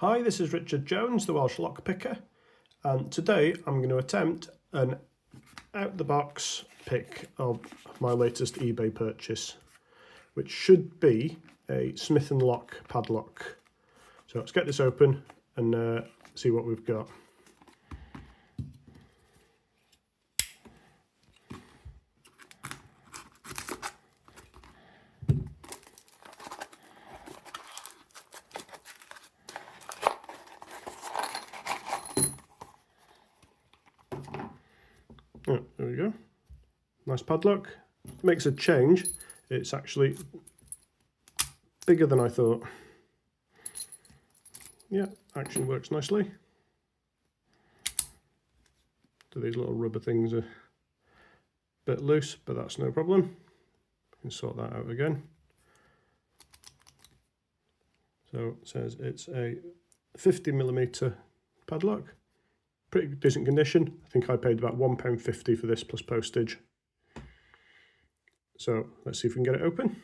Hi, this is Richard Jones, the Welsh lock picker, and today I'm going to attempt an out-the-box pick of my latest eBay purchase, which should be a Smith & Locke padlock. So let's get this open and see what we've got. Oh, there we go. Nice padlock. Makes a change. It's actually bigger than I thought. Yeah, actually works nicely. So these little rubber things are a bit loose, but that's no problem. We can sort that out again. So it says it's a 50mm padlock. Pretty decent condition. I think I paid about £1.50 for this plus postage. So let's see if we can get it open.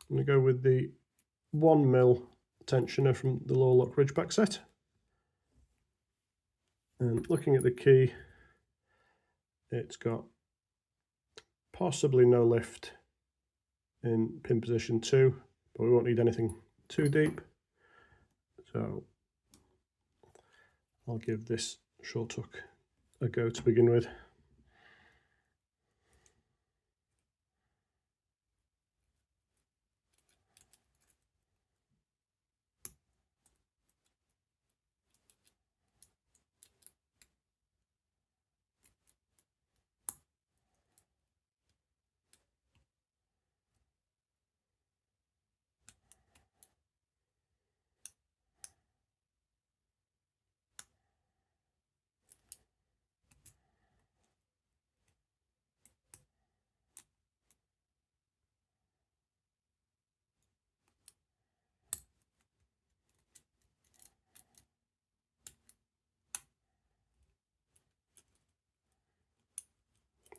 I'm going to go with the 1mm tensioner from the Locke Ridgeback set. And looking at the key, it's got possibly no lift in pin position 2, but we won't need anything too deep. So I'll give this short hook a go to begin with.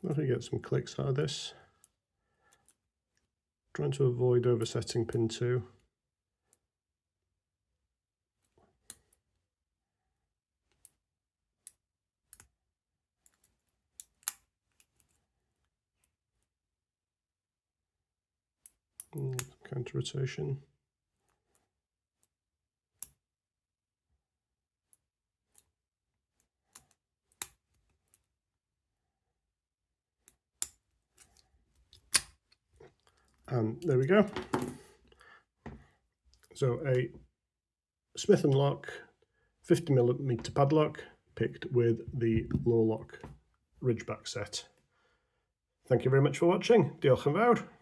I think get some clicks out of this. Trying to avoid oversetting pin 2. Counter rotation. And there we go. So a Smith & Locke 50mm padlock picked with the Locke Ridgeback set. Thank you very much for watching. Diolch yn fawr.